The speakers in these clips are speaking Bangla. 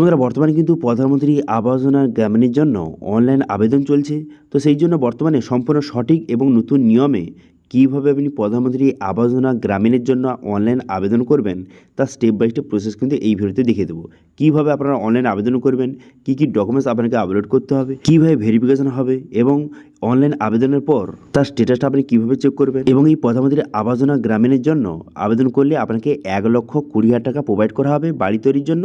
বন্ধুরা, বর্তমানে কিন্তু প্রধানমন্ত্রী আবাস যোজনা গ্রামীণের জন্য অনলাইন আবেদন চলছে। তো সেই জন্য বর্তমানে সম্পূর্ণ সঠিক এবং নতুন নিয়মে কীভাবে আপনি প্রধানমন্ত্রী আবাস যোজনা গ্রামীণের জন্য অনলাইন আবেদন করবেন তার স্টেপ বাই স্টেপ প্রসেস কিন্তু এই ভিডিওতে দেখিয়ে দেবো। কীভাবে আপনারা অনলাইন আবেদন করবেন, কী কী ডকুমেন্টস আপনাকে আপলোড করতে হবে, কীভাবে ভেরিফিকেশন হবে এবং অনলাইন আবেদনের পর তার স্ট্যাটাসটা আপনি কীভাবে চেক করবেন, এবং এই প্রধানমন্ত্রী আবাস যোজনা গ্রামীণের জন্য আবেদন করলে আপনাকে 1,20,000 টাকা প্রোভাইড করা হবে বাড়ি তৈরির জন্য।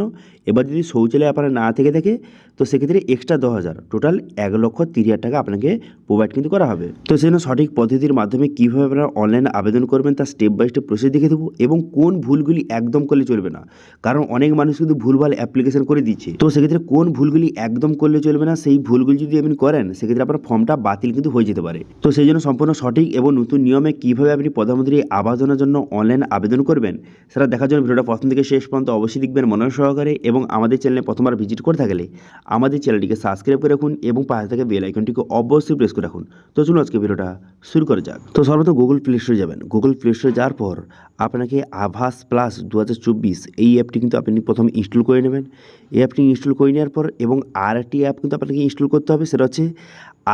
এবার যদি শৌচালয় আপনার না থেকে থাকে তো সেক্ষেত্রে এক্সট্রা 10,000, টোটাল 1,30,000 টাকা আপনাকে প্রোভাইড কিন্তু করা হবে। তো সেজন্য সঠিক পদ্ধতির মাধ্যমে কীভাবে আপনারা অনলাইন আবেদন করবেন তার স্টেপ বাই স্টেপ প্রসেস দেখে দেবো, এবং কোন ভুলগুলি একদম করলে চলবে না, কারণ অনেক মানুষ কিন্তু ভুলভাল অ্যাপ্লিকেশন করে দিচ্ছে। তো সেক্ষেত্রে কোন ভুলগুলি একদম করলে চলবে না, সেই ভুলগুলি যদি আপনি করেন সেক্ষেত্রে আপনার ফর্মটা বাতিল কিন্তু হয়ে যেতে পারে। তো সেই জন্য সম্পূর্ণ সঠিক এবং নতুন নিয়মে কীভাবে আপনি প্রধানমন্ত্রী আবাস যোজনার জন্য অনলাইন আবেদন করবেন সেটা দেখার জন্য ভিডিওটা প্রথম থেকে শেষ পর্যন্ত অবশ্যই দেখবেন মনোযোগ সহকারে, এবং আমাদের চ্যানেলে প্রথমবার ভিজিট করে থাকলে আমাদের চ্যানেলটিকে সাবস্ক্রাইব করে রাখুন এবং পাশে থেকে বেল আইকনটিকে অবশ্যই প্রেস করে রাখুন। তো চলুন আজকে ভিডিওটা শুরু করা যাক। তো সর্বপ্রথম গুগল প্লে স্টোরে যাবেন। গুগল প্লে স্টোরে যাওয়ার পর আপনাকে আভাস প্লাস 2024 এই অ্যাপটি কিন্তু আপনি প্রথমে ইনস্টল করে নেবেন। এই অ্যাপটি ইনস্টল করে নেওয়ার পর এবং আর একটি অ্যাপ কিন্তু আপনাকে ইনস্টল করতে হবে, সেটা হচ্ছে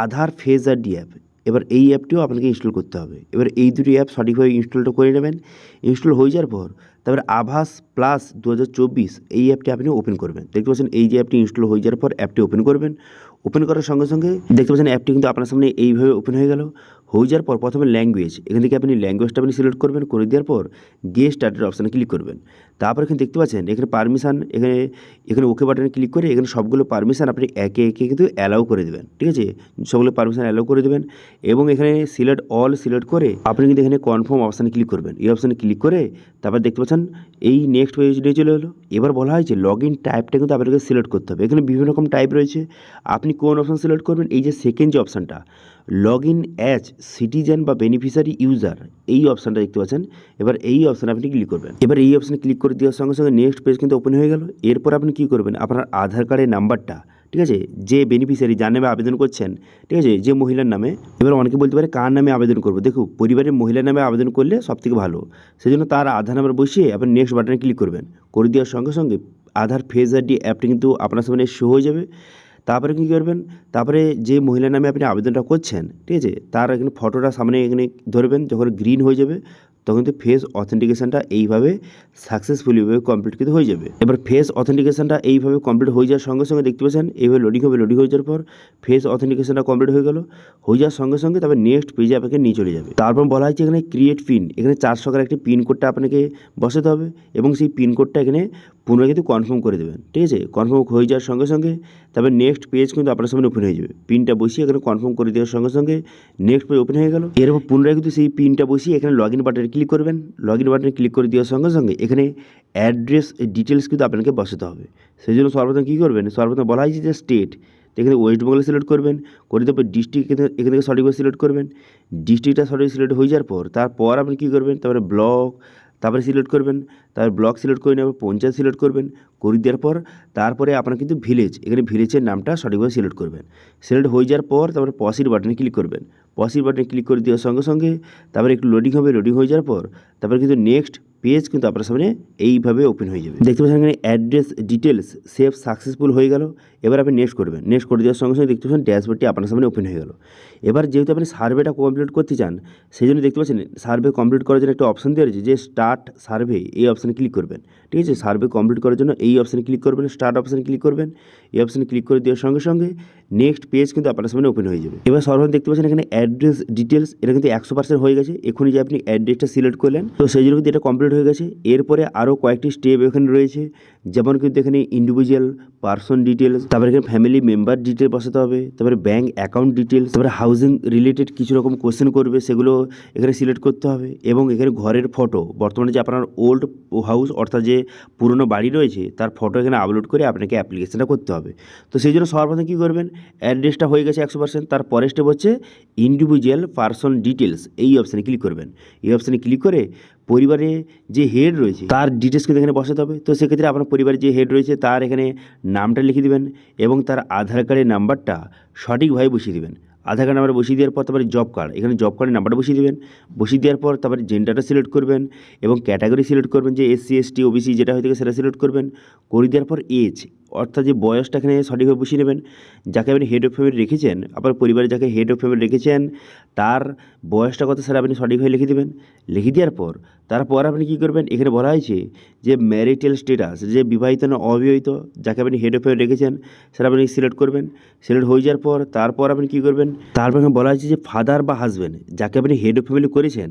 আধার ফেজ আইডি অ্যাপ। এবার এই অ্যাপটিও আপনাকে ইনস্টল করতে হবে। এবার এই দুটি অ্যাপ সঠিকভাবে ইনস্টলটা করে নেবেন। ইনস্টল হয়ে যাওয়ার পর তারপরে আভাস প্লাস 2024 এই অ্যাপটি আপনি ওপেন করবেন। দেখতে পাচ্ছেন এই যে অ্যাপটি ইনস্টল হয়ে যাওয়ার পর অ্যাপটি ওপেন করবেন। ওপেন করার সঙ্গে সঙ্গে দেখতে পাচ্ছেন অ্যাপটি কিন্তু আপনার সামনে এইভাবে ওপেন হয়ে গেল। হয়ে যাওয়ার পর প্রথমে ল্যাঙ্গুয়েজ, এখান থেকে আপনি ল্যাঙ্গুয়েজটা আপনি সিলেক্ট করবেন। করে দেওয়ার পর গেট স্টার্টেড অপশানে ক্লিক করবেন। তারপর এখানে দেখতে পাচ্ছেন এখানে পারমিশন, এখানে ওকে বাটনে ক্লিক করে এখানে সবগুলো পারমিশন আপনি একে একে কিন্তু অ্যালাউ করে দেবেন। ঠিক আছে, সবগুলো পারমিশন অ্যালাউ করে দেবেন এবং এখানে সিলেক্ট অল সিলেক্ট করে আপনি কিন্তু এখানে কনফার্ম অপশানে ক্লিক করবেন। এই অপশানে ক্লিক করে তারপর দেখতে পাচ্ছেন এই নেক্সট পেজে চলে এলো। এবার বলা হয়েছে লগ ইন টাইপটা কিন্তু আপনাকে সিলেক্ট করতে হবে। এখানে বিভিন্ন রকম টাইপ রয়েছে, আপনি কোন অপশান সিলেক্ট করবেন। এই যে সেকেন্ড যে অপশানটা লগ ইন অ্যাজ সিটিজেন বা বেনিফিশিয়ারি ইউজার, এই অপশানটা দেখতে পাচ্ছেন। এবার এই অপশানে আপনি ক্লিক করবেন। এবার এই অপশানে ক্লিক করে দেওয়ার সঙ্গে সঙ্গে নেক্সট পেজ কিন্তু ওপেন হয়ে গেল। এরপর আপনি কী করবেন, আপনার আধার কার্ডের নাম্বারটা, ঠিক আছে, যে বেনিফিশিয়ারি যার নামে আবেদন করছেন, ঠিক আছে, যে মহিলার নামে, এবার অনেকে বলতে পারে কার নামে আবেদন করবো। দেখুন, পরিবারের মহিলার নামে আবেদন করলে সবথেকে ভালো। সেজন্য তার আধার নাম্বার বসিয়ে আপনি নেক্সট বাটনে ক্লিক করবেন। করে দেওয়ার সঙ্গে সঙ্গে আধার ফেজ আইডি অ্যাপটি কিন্তু আপনার সামনে শো হয়ে যাবে। তারপরে কী করবেন, তারপরে যে মহিলার নামে আপনি আবেদনটা করছেন, ঠিক আছে, তার এখানে ফটোটা সামনে এখানে ধরবেন। যখন গ্রিন হয়ে যাবে তখন কিন্তু ফেস অথেন্টিকেশনটা এইভাবে সাকসেসফুলিভাবে কমপ্লিট কিন্তু হয়ে যাবে। এবার ফেস অথেন্টিকেশনটা এইভাবে কমপ্লিট হয়ে যাওয়ার সঙ্গে সঙ্গে দেখতে পাচ্ছেন এইভাবে লোডিং হবে। লোডিং হয়ে যাওয়ার পর ফেস অথেন্টিকেশনটা কমপ্লিট হয়ে গেল। হয়ে যাওয়ার সঙ্গে সঙ্গে তারপর নেক্সট পেজে আপনাকে নিয়ে চলে যাবে। তারপর বলা হয়েছে এখানে ক্রিয়েট পিন, এখানে 4 সংখ্যার একটি পিন কোডটা আপনাকে বসাতে হবে এবং সেই পিন কোডটা এখানে পুনরায় কিন্তু কনফার্ম করে দেবেন। ঠিক আছে, কনফার্ম হয়ে যাওয়ার সঙ্গে সঙ্গে তারপর নেক্সট পেজ কিন্তু আপনার সামনে ওপেন হয়ে যাবে। পিনটা বসিয়ে এখানে কনফার্ম করে দেওয়ার সঙ্গে সঙ্গে নেক্সট পেজ ওপেন হয়ে গেল। এরপর পুনরায় কিন্তু সেই পিনটা বসিয়ে এখানে লগ ইন বাটনে ক্লিক করবেন। লগ ইন বাটনে ক্লিক করে দেওয়ার সঙ্গে সঙ্গে এখানে অ্যাড্রেস ডিটেলস কিন্তু আপনাকে বসাতে হবে। সেই জন্য সর্বপ্রথম কী করবেন, সর্বপ্রথম বলা হয়েছে যে স্টেট, এখানে ওয়েস্ট বেঙ্গলে সিলেক্ট করবেন। করে তারপর ডিস্ট্রিক্ট এখান থেকে সঠিকভাবে সিলেক্ট করবেন। ডিস্ট্রিক্টটা সঠিক সিলেক্ট হয়ে যাওয়ার পর তারপর আপনি কী করবেন, তারপরে ব্লক, তারপরে সিলেক্ট করবেন। তারপর ব্লক সিলেক্ট করে নেওয়ার পর পঞ্চায়েত সিলেক্ট করবেন। করে দেওয়ার পর তারপরে আপনার কিন্তু ভিলেজ, এখানে ভিলেজের নামটা সঠিকভাবে সিলেক্ট করবেন। সিলেক্ট হয়ে যাওয়ার পর তারপরে পসির বাটনে ক্লিক করবেন। পসির বাটনে ক্লিক করে দেওয়ার সঙ্গে সঙ্গে তারপরে একটু লোডিং হবে। লোডিং হয়ে যাওয়ার পর তারপরে কিন্তু নেক্সট পেজ কিন্তু আপনার সামনে এইভাবে ওপেন হয়ে যাবে। দেখতে পাচ্ছেন এখানে অ্যাড্রেস ডিটেলস সেভ সাকসেসফুল হয়ে গেল। এবার আপনি নেক্সট করবেন। নেক্সট করে দেওয়ার সঙ্গে সঙ্গে দেখতে পাচ্ছেন ড্যাশবোর্ডটি আপনার সামনে ওপেন হয়ে গেল। এবার যেহেতু আপনি সার্ভেটা কমপ্লিট করতে চান সেই জন্য দেখতে পাচ্ছেন সার্ভে কমপ্লিট করার জন্য একটা অপশন দেওয়া রয়েছে যে স্টার্ট সার্ভে, এই অপশানে ক্লিক করবেন। ঠিক আছে, সার্ভে কমপ্লিট করার জন্য এই অপশানে ক্লিক করবেন, স্টার্ট অপশানে ক্লিক করবেন। এই অপশানে ক্লিক করে দেওয়ার সঙ্গে সঙ্গে নেক্সট পেজ কিন্তু আপনার সামনে ওপেন হয়ে যাবে। এবার সর্বপ্রথম দেখতে পাচ্ছেন এখানে অ্যাড্রেস ডিটেলস, এটা কিন্তু 100% হয়ে গেছে। এখনই যে আপনি অ্যাড্রেসটা সিলেক্ট করলেন তো সেই জন্য কিন্তু এটা কমপ্লিট হয়ে গেছে। এরপরে আরও কয়েকটি স্টেপ এখানে রয়েছে, যেমন কিন্তু এখানে ইন্ডিভিজুয়াল পার্সন ডিটেলস, তারপরে এখানে ফ্যামিলি মেম্বার ডিটেল বসাতে হবে, তারপরে ব্যাঙ্ক অ্যাকাউন্ট ডিটেলস, তারপরে হাউজিং রিলেটেড কিছু রকম কোশ্চেন করবে সেগুলো এখানে সিলেক্ট করতে হবে, এবং এখানে ঘরের ফটো, বর্তমানে যে আপনার ওল্ড হাউস অর্থাৎ যে পুরনো বাড়ি রয়েছে তার ফটো এখানে আপলোড করে আপনাকে অ্যাপ্লিকেশনটা করতে হবে। তো সেই জন্য সর্বপ্রথম কী করবেন, অ্যাড্রেসটা হয়ে গেছে 100%, তার পরের স্টেপ হচ্ছে ইন্ডিভিজুয়াল পার্সন ডিটেলস, এই অপশানে ক্লিক করবেন। এই অপশানে ক্লিক করে পরিবারে যে হেড রয়েছে তার ডিটেলস কিন্তু এখানে বসাতে হবে। তো সেক্ষেত্রে আপনার পরিবারে যে হেড রয়েছে তার এখানে নামটা লিখে দেবেন এবং তার আধার কার্ডের নাম্বারটা সঠিকভাবে বসিয়ে দেবেন। আধার কার্ড নাম্বার বসিয়ে দেওয়ার পর তারপরে জব কার্ড, এখানে জব কার্ডের নাম্বারটা বসিয়ে দেবেন। বসিয়ে দেওয়ার পর তারপরে জেন্ডারটা সিলেক্ট করবেন এবং ক্যাটাগরি সিলেক্ট করবেন, যে SC ST OBC যেটা হয়ে থাকে সেটা সিলেক্ট করবেন। করে দেওয়ার পর এজ অর্থাৎ যে বয়সটা এখানে সঠিকভাবে বসিয়ে নেবেন। যাকে আপনি হেড অফ ফ্যামিলি রেখেছেন, আপনার পরিবারে যাকে হেড অফ ফ্যামিলি রেখেছেন তার বয়সটা কত সেটা আপনি সঠিকভাবে লিখে দেবেন। লিখে দেওয়ার পর তারপর আপনি কী করবেন, এখানে বলা হয়েছে যে ম্যারিটাল স্ট্যাটাস, যে বিবাহিত না অবিবাহিত যাকে আপনি হেড অফ ফ্যামিলি রেখেছেন সেটা আপনি সিলেক্ট করবেন। সিলেক্ট হয়ে যাওয়ার পর তারপর আপনি কী করবেন, তারপর এখানে বলা হয়েছে যে ফাদার বা হাজব্যান্ড যাকে আপনি হেড অফ ফ্যামিলি করেছেন,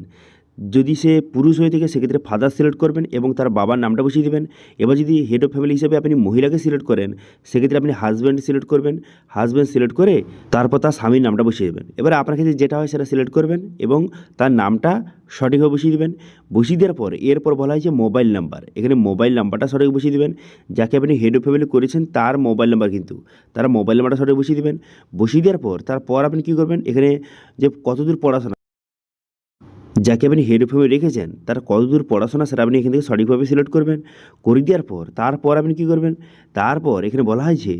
যদি সে পুরুষ হয়ে থাকে সেক্ষেত্রে ফাদার সিলেক্ট করবেন এবং তার বাবার নামটা বসিয়ে দেবেন। এবার যদি হেড অফ ফ্যামিলি হিসেবে আপনি মহিলাকে সিলেক্ট করেন সেক্ষেত্রে আপনি হাজব্যান্ড সিলেক্ট করবেন। হাজব্যান্ড সিলেক্ট করে তারপর তার স্বামীর নামটা বসিয়ে দেবেন। এবার আপনার ক্ষেত্রে যেটা হয় সেটা সিলেক্ট করবেন এবং তার নামটা সঠিকভাবে বসিয়ে দেবেন। বসিয়ে দেওয়ার পর এরপর বলা হয় যে মোবাইল নাম্বার, এখানে মোবাইল নাম্বারটা সঠিক বসিয়ে দেবেন। যাকে আপনি হেড অফ ফ্যামিলি করেছেন তার মোবাইল নাম্বার, কিন্তু তার মোবাইল নাম্বারটা সঠিক বসিয়ে দেবেন। বসিয়ে দেওয়ার পর তারপর আপনি কী করবেন, এখানে যে কতদূর পড়াশোনা, যাকে আপনি হেড অফ ফ্যামিলি রেখেছেন তার কতদূর পড়াশোনা সেটা আপনি এখান থেকে সঠিকভাবে সিলেক্ট করবেন। করে দেওয়ার পর তারপর আপনি কী করবেন, তারপর এখানে বলা হয়েছে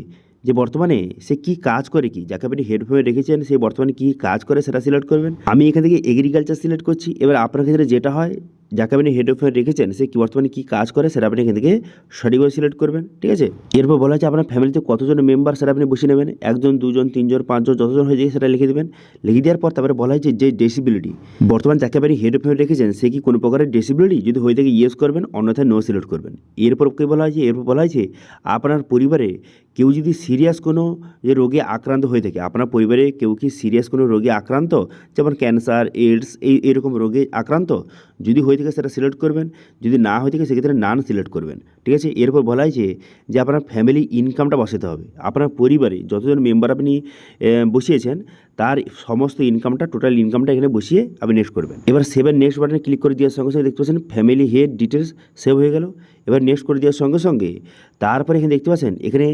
যে বর্তমানে সে কী কাজ করে, কি যাকে আপনি হেড অফ ফ্যামিলি রেখেছেন সে বর্তমানে কী কাজ করে সেটা সিলেক্ট করবেন। আমি এখান থেকে এগ্রিকালচার সিলেক্ট করছি। এবার আপনার ক্ষেত্রে যেটা হয়, যাকে আপনি হেড অফ ফ্যামিলি রেখেছেন সে কি বর্তমানে কী কাজ করে সেটা আপনি এখান থেকে সঠিকভাবে সিলেক্ট করবেন। ঠিক আছে, এরপর বলা হচ্ছে আপনার ফ্যামিলিতে কতজন মেম্বার সেটা আপনি বসে নেবেন। 1 জন 2 জন 3 জন 5 জন যতজন হয়ে যায় সেটা লিখে দেবেন। লিখে দেওয়ার পর তারপরে বলা হয়েছে যে ডিসেবিলিটি, বর্তমান যাকে আপনি হেড অফ ফ্যামিলি রেখেছেন সে কি কোনো প্রকারের ডিসেবিলিটি, যদি হয়ে থাকে ইয়েস করবেন, অন্যথায় নো সিলেক্ট করবেন। এরপর কী বলা হয়েছে, এরপর বলা হয়েছে আপনার পরিবারে কেউ যদি সিরিয়াস কোনো যে রোগে আক্রান্ত হয়ে থাকে, আপনার পরিবারে কেউ কি সিরিয়াস কোনো রোগে আক্রান্ত, যেমন ক্যান্সার, এইডস, এরকম রোগে আক্রান্ত যদি হয়ে থাকে সেটা সিলেক্ট করবেন। যদি না হয়ে থাকে সেক্ষেত্রে নান সিলেক্ট করবেন। ঠিক আছে, এরপর বলা হয়েছে যে আপনার ফ্যামিলি ইনকামটা বসাতে হবে। আপনার পরিবারে যতজন মেম্বার আপনি বসিয়েছেন তার সমস্ত ইনকামটা, টোটাল ইনকামটা এখানে বসিয়ে আপনি নেক্সট করবেন। এবার সেভেন নেক্সট বাটনে ক্লিক করে দেওয়ার সঙ্গে সঙ্গে দেখতে পাচ্ছেন ফ্যামিলি হেড ডিটেলস সেভ হয়ে গেল। এবার নেক্সট করে দেওয়ার সঙ্গে সঙ্গে তারপরে এখানে দেখতে পাচ্ছেন এখানে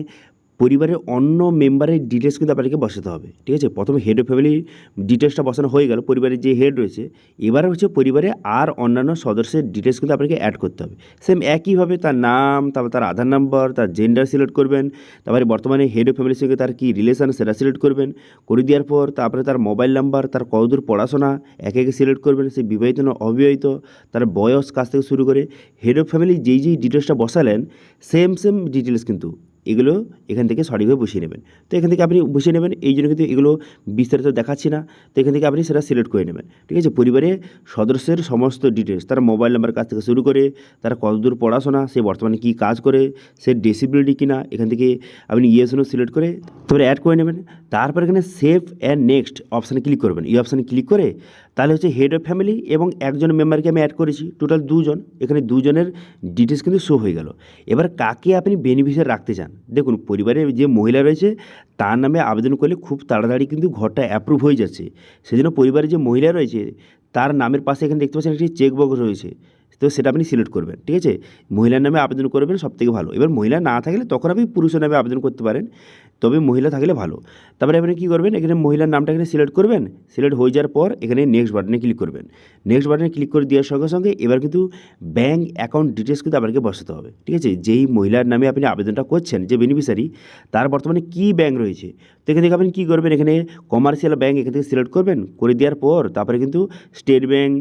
পরিবারের অন্য মেম্বারের ডিটেলস কিন্তু আপনাকে বসাতে হবে। ঠিক আছে, প্রথমে হেড অফ ফ্যামিলির ডিটেলসটা বসানো হয়ে গেল, পরিবারের যে হেড রয়েছে। এবার হচ্ছে পরিবারে আর অন্যান্য সদস্যের ডিটেলস কিন্তু আপনাকে অ্যাড করতে হবে। সেম একইভাবে তার নাম, তারপর তার আধার নাম্বার, তার জেন্ডার সিলেক্ট করবেন। তারপরে বর্তমানে হেড অফ ফ্যামিলির সঙ্গে তার কী রিলেশন সেটা সিলেক্ট করবেন। করে দেওয়ার পর তারপরে তার মোবাইল নাম্বার, তার কতদূর পড়াশোনা একে একে সিলেক্ট করবেন, সে বিবাহিত না অবিবাহিত, তার বয়স, কাজ থেকে শুরু করে হেড অফ ফ্যামিলি যেই ডিটেলসটা বসালেন সেম ডিটেলস কিন্তু এগুলো এখান থেকে সঠিকভাবে বসিয়ে নেবেন। তো এখান থেকে আপনি বসিয়ে নেবেন, এই জন্য কিন্তু এগুলো বিস্তারিত দেখাচ্ছি না। তো এখান থেকে আপনি সেটা সিলেক্ট করে নেবেন। ঠিক আছে, পরিবারের সদস্যের সমস্ত ডিটেলস, তার মোবাইল নাম্বার, কাছ থেকে শুরু করে তার কতদূর পড়াশোনা, সে বর্তমানে কী কাজ করে, সে ডিসেবিলিটি কিনা, এখান থেকে আপনি ইয়েস নো সিলেক্ট করে তারপরে অ্যাড করে নেবেন। তারপর এখানে সেভ অ্যান্ড নেক্সট অপশানে ক্লিক করবেন। এই অপশানে ক্লিক করে তাহলে হচ্ছে হেড অফ ফ্যামিলি এবং একজন মেম্বারকে আমি অ্যাড করেছি, টোটাল 2 জন। এখানে 2 জনের ডিটেলস কিন্তু শো হয়ে গেল। এবার কাকে আপনি বেনিফিশিয়ারি রাখতে চান, দেখুন পরিবারের যে মহিলা রয়েছে তার নামে আবেদন করলে খুব তাড়াতাড়ি কিন্তু ঘরটা অ্যাপ্রুভ হয়ে যাচ্ছে। সেজন্য পরিবারের যে মহিলা রয়েছে তার নামের পাশে এখানে দেখতে পাচ্ছেন একটি চেক বক্স রয়েছে, তো সেটা আপনি সিলেক্ট করবেন। ঠিক আছে, মহিলার নামে আবেদন করবেন সবথেকে ভালো। এবার মহিলা না থাকলে তখন আপনি পুরুষের নামে আবেদন করতে পারেন, তবে মহিলা থাকলে ভালো। তারপরে আপনি কী করবেন, এখানে মহিলার নামটা এখানে সিলেক্ট করবেন। সিলেক্ট হয়ে যাওয়ার পর এখানে নেক্সট বাটনে ক্লিক করবেন। নেক্সট বাটনে ক্লিক করে দেওয়ার সঙ্গে সঙ্গে এবার কিন্তু ব্যাঙ্ক অ্যাকাউন্ট ডিটেলস কিন্তু আপনাকে বসাতে হবে। ঠিক আছে, যেই মহিলার নামে আপনি আবেদনটা করছেন, যে বেনিফিশিয়ারি, তার বর্তমানে কী ব্যাঙ্ক রয়েছে, তো এখান থেকে আপনি কী করবেন, এখানে কমার্শিয়াল ব্যাঙ্ক এখান থেকে সিলেক্ট করবেন। করে দেওয়ার পর তারপরে কিন্তু স্টেট ব্যাঙ্ক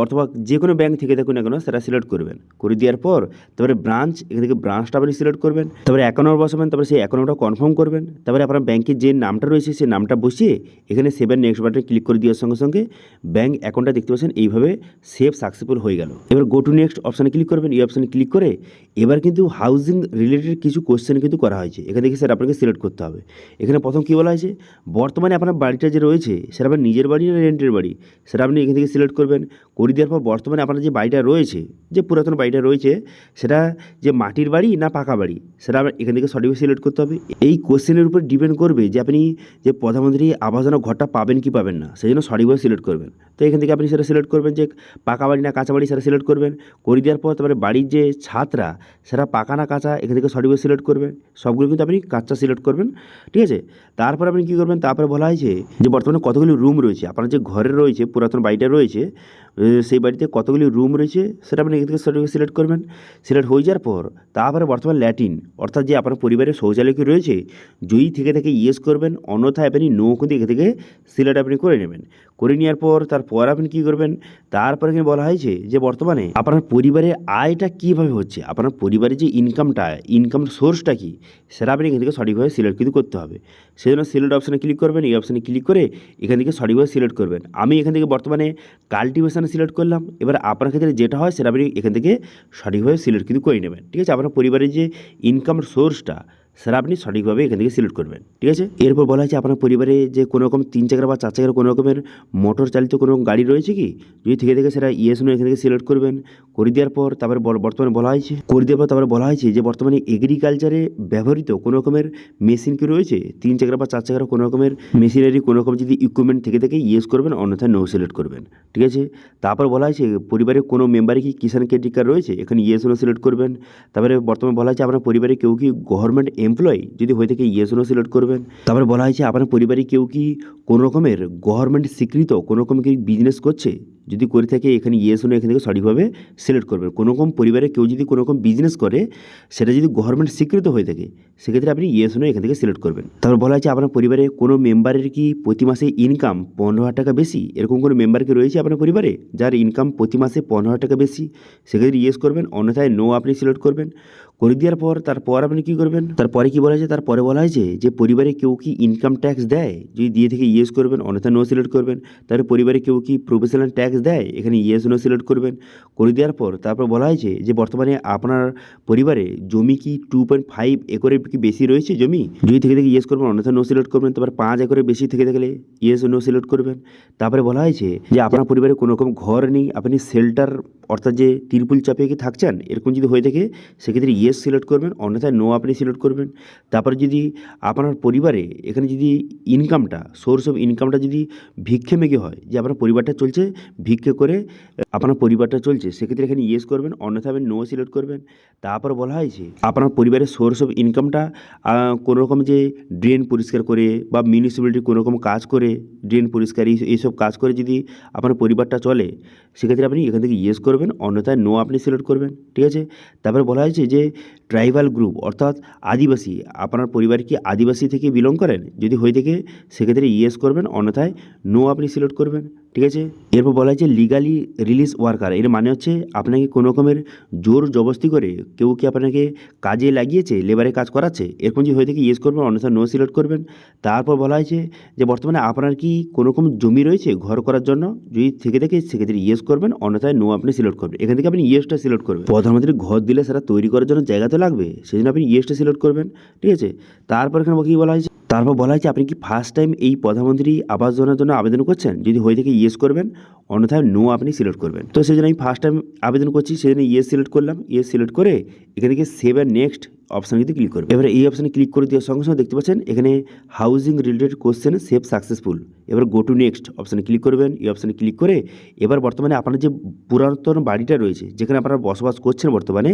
অথবা যে কোনো ব্যাঙ্ক থেকে দেখুন না কেন সেটা সিলেক্ট করবেন। করে দেওয়ার পর তারপরে ব্রাঞ্চ, এখান থেকে ব্রাঞ্চটা আপনি সিলেক্ট করবেন। তারপরে অ্যাকাউন্ট নম্বর বসাবেন, তারপরে সেই অ্যাকাউন্টটা কনফার্ম করবেন। তারপরে আপনার ব্যাঙ্কের যে নামটা রয়েছে সেই নামটা বসিয়ে এখানে সেভেন নেক্সট বাটনে ক্লিক করে দেওয়ার সঙ্গে সঙ্গে ব্যাঙ্ক অ্যাকাউন্টটা দেখতে পাচ্ছেন এইভাবে সেভ সাকসেসফুল হয়ে গেল। এবার গো টু নেক্সট অপশানে ক্লিক করবেন। এই অপশানে ক্লিক করে এবার কিন্তু হাউজিং রিলেটেড কিছু কোশ্চেন কিন্তু করা হয়েছে, এখান থেকে স্যার আপনাকে সিলেক্ট করতে হবে। এখানে প্রথম কী বলা হয়েছে, বর্তমানে আপনার বাড়িটা যে রয়েছে সেটা আপনার নিজের বাড়ি না রেন্টের বাড়ি, সেটা আপনি এখান থেকে সিলেক্ট করবেন। করে দেওয়ার পর বর্তমানে আপনার যে বাড়িটা রয়েছে, যে পুরাতন বাড়িটা রয়েছে, সেটা যে মাটির বাড়ি না পাকা বাড়ি, সেটা আপনার এখান থেকে সঠিকভাবে সিলেক্ট করতে হবে। এই কোশ্চেনের উপর ডিপেন্ড করবে যে আপনি যে প্রধানমন্ত্রী আবাস যোজনা ঘরটা পাবেন কি পাবেন না, সেই জন্য সঠিকভাবে সিলেক্ট করবেন। তো এখান থেকে আপনি সেটা সিলেক্ট করবেন যে পাকা বাড়ি না কাঁচা বাড়ি, সেটা সিলেক্ট করবেন। করে দেওয়ার পর তারপরে বাড়ির যে ছাদটা সেটা পাকা না কাঁচা, এখান থেকে সঠিকভাবে সিলেক্ট করবেন। সবগুলো কিন্তু আপনি কাঁচা সিলেক্ট করবেন। ঠিক আছে, তারপর আপনি কী করবেন, তারপরে বলা হয়েছে যে বর্তমানে কতগুলি রুম রয়েছে, আপনার যে ঘরে রয়েছে, পুরাতন বাড়িটা রয়েছে, সেই বাড়িতে কতগুলি রুম রয়েছে সেটা আপনি এখান থেকে সঠিকভাবে সিলেক্ট করবেন। সিলেক্ট হয়ে যাওয়ার পর তারপরে বর্তমান ল্যাট্রিন অর্থাৎ যে আপনার পরিবারের শৌচালয় কি রয়েছে, যদি থেকে থেকে ইয়েস করবেন, অন্যথায় আপনি নো কিন্তু এখান থেকে সিলেক্ট আপনি করে নেবেন। করে নেওয়ার পর তারপর আপনি কী করবেন, তারপরে এখানে বলা হয়েছে যে বর্তমানে আপনার পরিবারের আয়টা কীভাবে হচ্ছে, আপনার পরিবারের যে ইনকাম সোর্সটা কী, সেটা আপনি এখান থেকে সঠিকভাবে সিলেক্ট কিন্তু করতে হবে। সেজন্য সিলেক্ট অপশানে ক্লিক করবেন, এই অপশানে ক্লিক করে এখান থেকে সঠিকভাবে সিলেক্ট করবেন। আমি এখান থেকে বর্তমানে কাল্টিভেশানে সিলেক্ট করলাম। এবার আপনার ক্ষেত্রে যেটা হয় সেটা আপনি এখান থেকে সঠিকভাবে সিলেক্ট কিন্তু করে নেবেন। ঠিক আছে, আপনার পরিবারের যে ইনকাম সোর্সটা সেটা আপনি সঠিকভাবে এখান থেকে সিলেক্ট করবেন। ঠিক আছে, এরপর বলা হয়েছে আপনার পরিবারে যে কোনো রকম 3 চাকার বা 4 চাকার কোনো রকমের মোটর চালিত কোনো গাড়ি রয়েছে কি, যদি থেকে থেকে সেটা ইয়েস নো এখান থেকে সিলেক্ট করবেন। করে দেওয়ার পর তারপরে বর্তমানে বলা হয়েছে তারপরে বলা হয়েছে যে বর্তমানে এগ্রিকালচারে ব্যবহৃত কোনো রকমের মেশিন কি রয়েছে, 3 চাকার বা 4 চাকার কোনো রকমের মেশিনারি কোনো রকম যদি ইকুইপমেন্ট থেকে থেকে ইয়েস করবেন, অন্যথায় নো সিলেক্ট করবেন। ঠিক আছে, তারপর বলা হয়েছে পরিবারের কোনো মেম্বারে কি কিষাণ ক্রেডিট কার্ড রয়েছে, এখানে ইয়েস নো সিলেক্ট করবেন। তারপরে বর্তমানে বলা হয়েছে আপনার পরিবারে কেউ কি গভর্নমেন্ট এমপ্লয়ি, যদি হয়ে থাকে ইয়েস নো সিলেক্ট করবেন। তারপরে বলা হয়েছে আপনার পরিবারে কেউ কি কোনো রকমের গভর্নমেন্ট স্বীকৃত কোনো রকম কি বিজনেস করছে, যদি করে থাকে এখানে ইয়েস নো এখান থেকে সঠিকভাবে সিলেক্ট করবেন। কোনো রকম পরিবারে কেউ যদি কোনো রকম বিজনেস করে, সেটা যদি গভর্নমেন্ট স্বীকৃত হয়ে থাকে, সেক্ষেত্রে আপনি ইয়েস নো এখান থেকে সিলেক্ট করবেন। তারপর বলা হয়েছে আপনার পরিবারে কোনো মেম্বারের কি প্রতি মাসে ইনকাম 15,000 টাকা বেশি, এরকম কোনো মেম্বার কি রয়েছে আপনার পরিবারে যার ইনকাম প্রতি মাসে 15,000 টাকা বেশি, সেক্ষেত্রে ইয়েস করবেন, অন্যথায় নো আপনি সিলেক্ট করবেন। করে দেওয়ার পর তারপর আপনি কী করবেন, তারপরে কী বলা হয়েছে, তারপরে বলা হয়েছে যে পরিবারে কেউ কি ইনকাম ট্যাক্স দেয়, যদি দিয়ে থেকে ইয়েস করবেন, অন্যথায় নো সিলেক্ট করবেন। তারপরে পরিবারে কেউ কি প্রফেশনাল ট্যাক্স দেয়, এখানে ইয়েস নো সিলেক্ট করবেন। করে দেওয়ার পর তারপর বলা হয়েছে যে বর্তমানে আপনার পরিবারে জমি কি 2.5 একরের কি বেশি রয়েছে জমি, যদি থেকে থেকে ইয়েস করবেন, অন্যথায় নো সিলেক্ট করবেন। তারপর 5 একরের বেশি থেকে থাকলে ইয়েস নো সিলেক্ট করবেন। তারপরে বলা হয়েছে যে আপনার পরিবারে কোনো রকম ঘর নেই, আপনি শেল্টার অর্থাৎ যে তিরপুল চাপিয়ে কি থাকছেন, এরকম যদি হয়ে থাকে সেক্ষেত্রে ইয়েস সিলেক্ট করবেন, অন্যথায় নো আপনি সিলেক্ট করবেন। তারপরে যদি আপনার পরিবারে এখানে যদি ইনকামটা সোর্স অফ ইনকামটা যদি ভিক্ষেমেগে হয়, যে আপনার পরিবারটা চলছে ভিক্ষে করে আপনার পরিবারটা চলছে, সেক্ষেত্রে এখানে ইয়েস করবেন, অন্যথায় আপনি নো সিলেক্ট করবেন। তারপর বলা হয়েছে আপনার পরিবারের সোর্স অফ ইনকামটা কোনো রকম যে ড্রেন পরিষ্কার করে বা মিউনিসিপ্যালিটির কোনো রকম কাজ করে, ড্রেন পরিষ্কার এইসব কাজ করে যদি আপনার পরিবারটা চলে, সেক্ষেত্রে আপনি এখান থেকে ইয়েস করবেন, অন্যথায় নো আপনি সিলেক্ট করবেন। ঠিক আছে, তারপরে বলা হয়েছে যে ট্রাইবাল গ্রুপ অর্থাৎ আদিবাসী, আপনার পরিবার কি আদিবাসী থেকে বিলং করেন, যদি হয়ে থাকে সেক্ষেত্রে ইয়েস করবেন, অন্যথায় নো আপনি সিলেক্ট করবেন। ঠিক আছে, এরপর বলা হয়েছে লিগালি রিলিজ ওয়ার্কার, এর মানে হচ্ছে আপনাকে কোনো রকমের জোর জবরদস্তি করে কেউ কি আপনাকে কাজে লাগিয়েছে, লেবারে কাজ করাচ্ছে, এরকম যদি হয়ে থাকে ইয়েস করবেন, অন্যথায় নো সিলেক্ট করবেন। তারপর বলা হয়েছে যে বর্তমানে আপনার কি কোনো রকম জমি রয়েছে ঘর করার জন্য, যদি থেকে থাকে সেক্ষেত্রে ইয়েস করবেন, অন্যথায় নো আপনি সিলেক্ট করবেন। এখান থেকে আপনি ইয়েসটা সিলেক্ট করবেন। প্রধানমন্ত্রী ঘর দিলে সেটা তৈরি করার জন্য জায়গা তো লাগবে, সেই জন্য আপনি ইয়েসটা সিলেক্ট করবেন। ঠিক আছে, তারপর এখানে কী বলা হয়েছে, তারপর বলা হয়েছে আপনি কি ফার্স্ট টাইম এই প্রধানমন্ত্রী আবাস যোজনার জন্য আবেদন করছেন, যদি হয়ে থাকে ইয়েস করবেন, অন্যথায় নো আপনি সিলেক্ট করবেন। তো সেই জন্য আমি ফার্স্ট টাইম আবেদন করছি, সেই জন্য ইয়েস সিলেক্ট করলাম। ইয়েস সিলেক্ট করে এখান থেকে সেভ অ্যান্ড নেক্সট অপশান কিন্তু ক্লিক করবেন। এবার এই অপশানে ক্লিক করে দেওয়ার সঙ্গে সঙ্গে দেখতে পাচ্ছেন এখানে housing related question save successful. এবার গো টু নেক্সট অপশানে ক্লিক করবেন। এই অপশানে ক্লিক করে এবার বর্তমানে আপনার যে পুরাতন বাড়িটা রয়েছে, যেখানে আপনারা বসবাস করছেন বর্তমানে,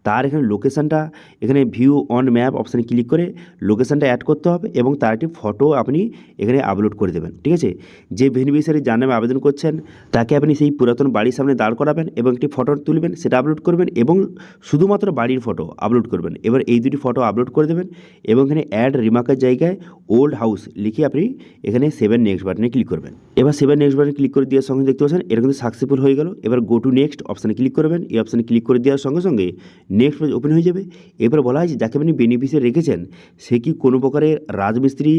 তার এখানে লোকেশানটা এখানে ভিউ অন ম্যাপ অপশানে ক্লিক করে লোকেশানটা অ্যাড করতে হবে এবং তার একটি ফটো আপনি এখানে আপলোড করে দেবেন। ঠিক আছে, যে বেনিফিশিয়ারি যার নামে আবেদন করছেন তাকে আপনি সেই পুরাতন বাড়ির সামনে দাঁড় করাবেন এবং একটি ফটো তুলবেন, সেটা আপলোড করবেন এবং শুধুমাত্র বাড়ির ফটো আপলোড করবেন। এবার এই দুটি ফটো আপলোড করে দেবেন এবং এখানে অ্যাড রিমার্কের জায়গায় ওল্ড হাউস লিখে আপনি এখানে সেভ নেক্সট বাটনে ক্লিক করবেন। এবার সেভ নেক্সট বাটনে ক্লিক করে দেওয়ার সঙ্গে দেখতে পাচ্ছেন এটা কিন্তু সাকসেসফুল হয়ে গেল। এবার গো টু নেক্সট অপশানে ক্লিক করবেন। এই অপশানে ক্লিক করে দেওয়ার সঙ্গে সঙ্গে নেক্সট পেজ ওপেন হয়ে যাবে। এবার বলা হয় যাকে আপনি বেনিফিশিয়ারি রেখেছেন সে কি কোনো প্রকারের রাজমিস্ত্রি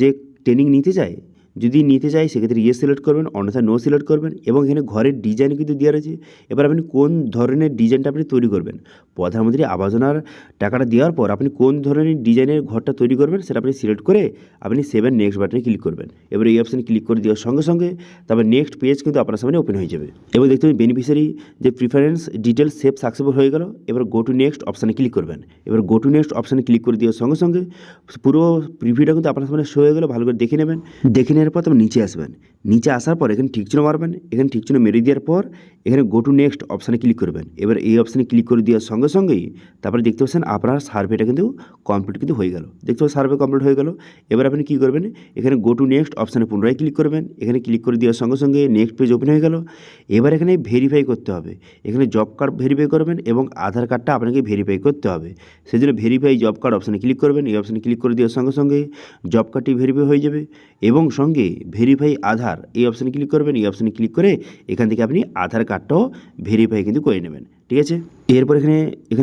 যে ট্রেনিং নিতে চায়, যদি নিতে চাই সেক্ষেত্রে ইয়েস সিলেক্ট করবেন, অন্যথায় নো সিলেক্ট করবেন। এবং এখানে ঘরের ডিজাইন কিন্তু দেওয়া রয়েছে। এবার আপনি কোন ধরনের ডিজাইনটা আপনি তৈরি করবেন, প্রধানমন্ত্রী আবাস যোজনার টাকাটা দেওয়ার পর আপনি কোন ধরনের ডিজাইনের ঘরটা তৈরি করবেন সেটা আপনি সিলেক্ট করে আপনি সেভ অ্যান্ড নেক্সট বাটনে ক্লিক করবেন। এবার এই অপশানে ক্লিক করে দেওয়ার সঙ্গে সঙ্গে তারপর নেক্সট পেজ কিন্তু আপনার সামনে ওপেন হয়ে যাবে এবং দেখতে পাবেন বেনিফিশিয়ারি যে প্রিফারেন্স ডিটেলস সেভ সাকসেসফুল হয়ে গেল। এবার গো টু নেক্সট অপশানে ক্লিক করবেন। এবার গো টু নেক্সট অপশানে ক্লিক করে দেওয়ার সঙ্গে সঙ্গে পুরো প্রিভিউটা কিন্তু আপনার সামনে শো হয়ে গেল। ভালো করে দেখে নেবেন। দেখে নেওয়ার নেওয়ার পর তবে নিচে আসবেন, নিচে আসার পর এখানে ঠিক চিহ্ন মারবেন, এখানে ঠিক চিহ্ন মেরে দেওয়ার পর এখানে গো টু নেক্সট অপশানে ক্লিক করবেন। এবার এই অপশানে ক্লিক করে দেওয়ার সঙ্গে সঙ্গেই তারপরে দেখতে পাচ্ছেন আপনার সার্ভেটা কিন্তু কমপ্লিট কিন্তু হয়ে গেল। দেখতে পাচ্ছেন সার্ভে কমপ্লিট হয়ে গেল। এবার আপনি কী করবেন, এখানে গো টু নেক্সট অপশানে পুনরায় ক্লিক করবেন, এখানে ক্লিক করে দেওয়ার সঙ্গে সঙ্গে নেক্সট পেজ ওপেন হয়ে গেল। এবার এখানে ভেরিফাই করতে হবে, এখানে জব কার্ড ভেরিফাই করবেন এবং আধার কার্ডটা আপনাকে ভেরিফাই করতে হবে। সেই জন্য ভেরিফাই জব কার্ড অপশানে ক্লিক করবেন, এই অপশানে ক্লিক করে দেওয়ার সঙ্গে সঙ্গে জব কার্ডটি ভেরিফাই হয়ে যাবে এবং সঙ্গে ভেরিফাই আধার এই অপশানে ক্লিক করবেন, এই অপশানে ক্লিক করে এখান থেকে আপনি আধার কার্ডটাও ভেরিফাই কিন্তু করে নেবেন। ঠিক আছে, এরপর এখানে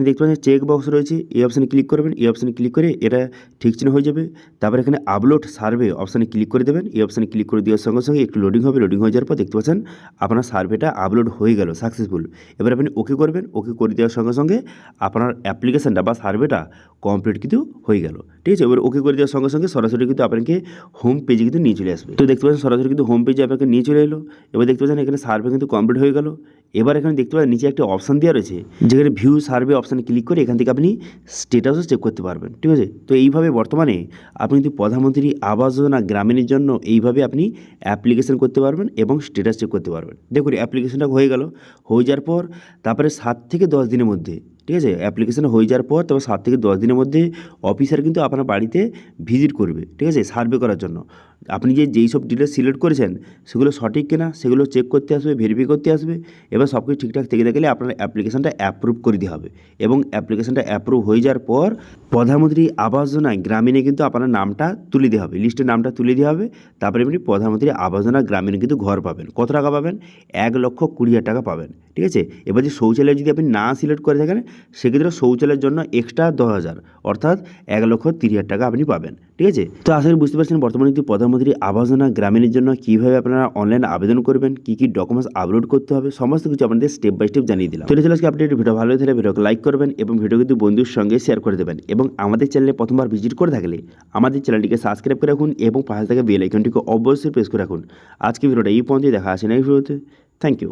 দেখতে পাচ্ছেন চেক বক্স রয়েছে, এই অপশানে ক্লিক করবেন, এই অপশানে ক্লিক করে এটা ঠিক চিহ্ন হয়ে যাবে। তারপর এখানে আপলোড সার্ভে অপশানে ক্লিক করে দেবেন, এই অপশানে ক্লিক করে দেওয়ার সঙ্গে সঙ্গে একটু লোডিং হবে, লোডিং হয়ে যাওয়ার পর দেখতে পাচ্ছেন আপনার সার্ভেটা আপলোড হয়ে গেল সাকসেসফুল। এবার আপনি ওকে করবেন, ওকে করে দেওয়ার সঙ্গে সঙ্গে আপনার অ্যাপ্লিকেশানটা বা সার্ভেটা কমপ্লিট কিন্তু হয়ে গেল। ঠিক আছে, এবার ওকে করে দেওয়ার সঙ্গে সঙ্গে সরাসরি কিন্তু আপনাকে হোম পেজে কিন্তু নিয়ে চলে আসবে। তো দেখতে পাচ্ছেন সরাসরি কিন্তু হোম পেজে আপনাকে নিয়ে চলে এলো। এবার দেখতে পাচ্ছেন এখানে সার্ভে কিন্তু কমপ্লিট হয়ে গেল। এবার এখানে দেখতে পাচ্ছেন নিচে একটা অপশান দেওয়া রয়েছে, যেখানে ভিউ সার্ভে অপশানে ক্লিক করে এখান থেকে আপনি স্টেটাসও চেক করতে পারবেন। ঠিক আছে, তো এইভাবে বর্তমানে আপনি কিন্তু প্রধানমন্ত্রী আবাস যোজনা গ্রামীণের জন্য এইভাবে আপনি অ্যাপ্লিকেশন করতে পারবেন এবং স্টেটাস চেক করতে পারবেন। দেখুন অ্যাপ্লিকেশনটা হয়ে গেল, হয়ে যাওয়ার পর তারপরে 7 থেকে 10 দিনের মধ্যে, ঠিক আছে, অ্যাপ্লিকেশন হয়ে যাওয়ার পর তবে 7 থেকে 10 দিনের মধ্যে অফিসার কিন্তু আপনার বাড়িতে ভিজিট করবে। ঠিক আছে, সার্ভে করার জন্য আপনি যেই সব ডিটেলস সিলেক্ট করেছেন সেগুলো সঠিক কিনা সেগুলো চেক করতে আসবে, ভেরিফাই করতে আসবে। এবার সব কিছু ঠিকঠাক থেকে গেলে আপনার অ্যাপ্লিকেশনটা অ্যাপ্রুভ করে দেওয়া হবে এবং অ্যাপ্লিকেশনটা অ্যাপ্রুভ হয়ে যাওয়ার পর প্রধানমন্ত্রী আবাস যোজনায় গ্রামীণে কিন্তু আপনার নামটা তুলে দেওয়া হবে, লিস্টের নামটা তুলে দেওয়া হবে। তারপরে আপনি প্রধানমন্ত্রী আবাস যোজনা গ্রামীণে কিন্তু ঘর পাবেন। কত টাকা পাবেন? 1,20,000 টাকা পাবেন। ঠিক আছে, এবার যে শৌচালয় যদি আপনি না সিলেক্ট করে থাকেন সেক্ষেত্রে শৌচালয়ের জন্য এক্সট্রা 10,000 অর্থাৎ 1,30,000 টাকা আপনি পাবেন। ঠিক আছে, তো আশা করি বুঝতে পারছেন বর্তমানে কিন্তু প্রধানমন্ত্রী আবাস যোজনা গ্রামীণের জন্য কীভাবে আপনারা অনলাইন আবেদন করবেন, কী কী ডকুমেন্টস আপলোড করতে হবে, সমস্ত কিছু আপনাদের স্টেপ বাই স্টেপ জানিয়ে দিলাম। তো চলে আজকে আপডেট ভিডিও ভালো হলে ভিডিওকে লাইক করবেন এবং ভিডিও কিন্তু বন্ধুর সঙ্গে শেয়ার করে দেবেন এবং আমাদের চ্যানেলে প্রথমবার ভিজিট করে থাকলে আমাদের চ্যানেলটিকে সাবস্ক্রাইব করে রাখুন এবং পাশে থাকা বেল আইকনটিকে অবশ্যই প্রেস করে রাখুন। আজকে ভিডিওটা এই পর্যন্ত, দেখা আসে নেক্সট ভিডিওতে। Thank you.